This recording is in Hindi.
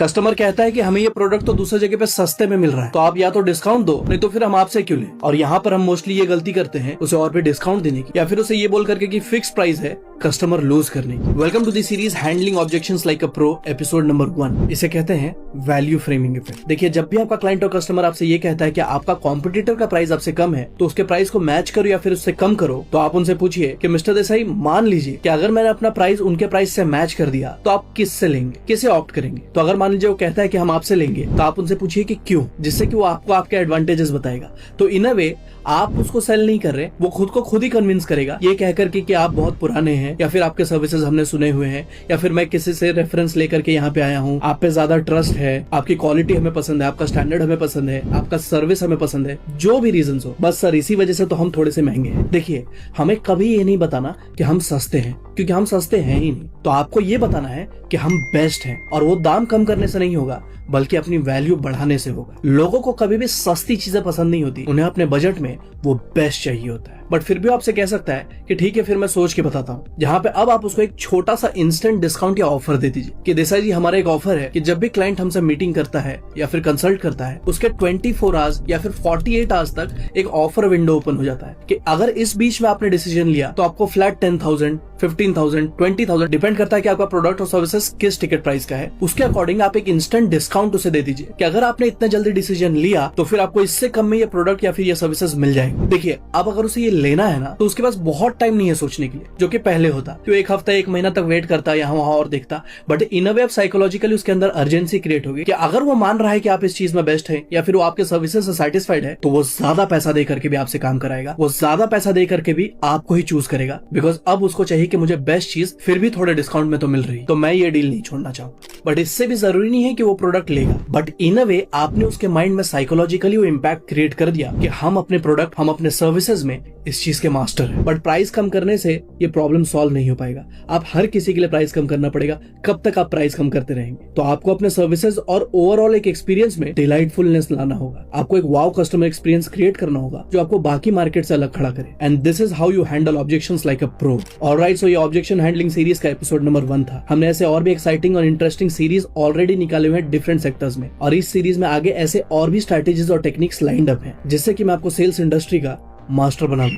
कस्टमर कहता है कि हमें ये प्रोडक्ट तो दूसरी जगह पे सस्ते में मिल रहा है, तो आप या तो डिस्काउंट दो, नहीं तो फिर हम आपसे क्यों लें। और यहाँ पर हम मोस्टली ये गलती करते हैं उसे और भी डिस्काउंट देने की, या फिर उसे ये बोल करके कि फिक्स प्राइस है कस्टमर लूज करने की। Welcome to the series handling objections like a pro, episode number 1। इसे कहते हैं वैल्यू फ्रेमिंग इफेक्ट। देखिए, जब भी आपका क्लाइंट और कस्टमर आपसे ये कहता है कि आपका कॉम्पिटिटर का प्राइस आपसे कम है, तो उसके प्राइस को मैच करो या फिर उससे कम करो, तो आप उनसे पूछिए कि मिस्टर देसाई, मान लीजिए कि अगर मैंने अपना प्राइस उनके प्राइस से मैच कर दिया तो आप किससे लेंगे, किसे ऑप्ट करेंगे। तो अगर मान लीजिए वो कहता है कि हम आपसे लेंगे, तो आप उनसे पूछिए कि क्यों, जिससे कि वो आपको आपके एडवांटेजेस बताएगा। तो इन अ वे आप उसको सेल नहीं कर रहे, वो खुद को खुद ही कन्विंस करेगा, ये कहकर के कि आप बहुत पुराने हैं, या फिर आपके सर्विसेज हमने सुने हुए हैं, या फिर मैं किसी से रेफरेंस लेकर के यहाँ पे आया हूँ, आप पे ज्यादा ट्रस्ट है, आपकी क्वालिटी हमें पसंद है, आपका स्टैंडर्ड हमें पसंद है, आपका सर्विस हमें पसंद है, जो भी रीजन हो, बस सर इसी वजह से तो हम थोड़े से महंगे हैं। देखिए, हमें कभी ये नहीं बताना कि हम सस्ते हैं, क्योंकि हम सस्ते हैं ही नहीं। तो आपको ये बताना है कि हम बेस्ट हैं, और वो दाम कम करने से नहीं होगा, बल्कि अपनी वैल्यू बढ़ाने से होगा। लोगों को कभी भी सस्ती चीजें पसंद नहीं होती, उन्हें अपने बजट में वो बेस्ट चाहिए होता है। बट फिर भी आपसे कह सकता है कि ठीक है, फिर मैं सोच के बताता हूँ, जहाँ पे अब आप उसको एक छोटा सा इंस्टेंट डिस्काउंट या ऑफर दे दीजिए कि देसाई जी, हमारा एक ऑफर है कि जब भी क्लाइंट हमसे मीटिंग करता है या फिर कंसल्ट करता है, उसके 24 आवर्स या फिर 48 आवर्स तक एक ऑफर विंडो ओपन हो जाता है कि अगर इस बीच में आपने डिसीजन लिया तो आपको फ्लैट 10,000, 15,000, 20,000, डिपेंड करता है कि आपका प्रोडक्ट और सर्विसेज किस टिकट प्राइस का है, उसके अकॉर्डिंग आप एक इंस्टेंट डिस्काउंट उसे दे दीजिए कि अगर आपने इतने जल्दी डिसीजन लिया तो फिर आपको इससे कम में ये प्रोडक्ट या फिर ये सर्विसेज मिल जाएगी। देखिए, अब अगर उसे ये लेना है ना, तो उसके पास बहुत टाइम नहीं है सोचने के लिए, जो कि पहले होता, तो एक हफ्ता 1 महीना तक वेट करता, यहाँ वहां और देखता। But in a way psychologically उसके अंदर अर्जेंसी क्रिएट होगी कि अगर वो मान रहा है कि आप इस चीज में बेस्ट है, या फिर वो आपके सर्विसेज से सेटिस्फाइड है, तो वो ज्यादा पैसा दे करके भी आपसे काम कराएगा, वो ज्यादा पैसा दे करके भी आपको ही चूज करेगा, बिकॉज अब उसको चाहिए कि मुझे बेस्ट चीज फिर भी थोड़े डिस्काउंट में तो मिल रही, तो मैं ये डील नहीं छोड़ना चाहूंगा। बट इससे भी जरूरी नहीं है कि वो प्रोडक्ट लेगा, बट इन अ वे आपने उसके माइंड में साइकोलॉजिकली वो इम्पैक्ट क्रिएट कर दिया कि हम अपने प्रोडक्ट, हम अपने सर्विसेज में इस चीज के मास्टर हैं। बट प्राइस कम करने से ये प्रॉब्लम सॉल्व नहीं हो पाएगा। आप हर किसी के लिए प्राइस कम करना पड़ेगा। कब तक आप प्राइस कम करते रहेंगे? तो आपको अपने सर्विसेज और ओवरऑल एक एक्सपीरियंस में डिलाइटफुलनेस लाना होगा। आपको एक वाव कस्टमर एक्सपीरियंस क्रिएट करना होगा जो आपको बाकी मार्केट से अलग खड़ा करे। And this is how you handle objections like a pro. Alright, so ये ऑब्जेक्शन हैंडलिंग सीरीज का एपिसोड नंबर 1 था। हमने ऐसे और भी एक्साइटिंग और इंटरेस्टिंग सीरीज ऑलरेडी निकाले हुए हैं डिफरेंट सेक्टर्स में, और इस सीरीज में आगे ऐसे और भी स्ट्रेटेजीज और टेक्निक्स लाइंड अप हैं, जिससे कि मैं आपको सेल्स इंडस्ट्री का मास्टर बना दूं।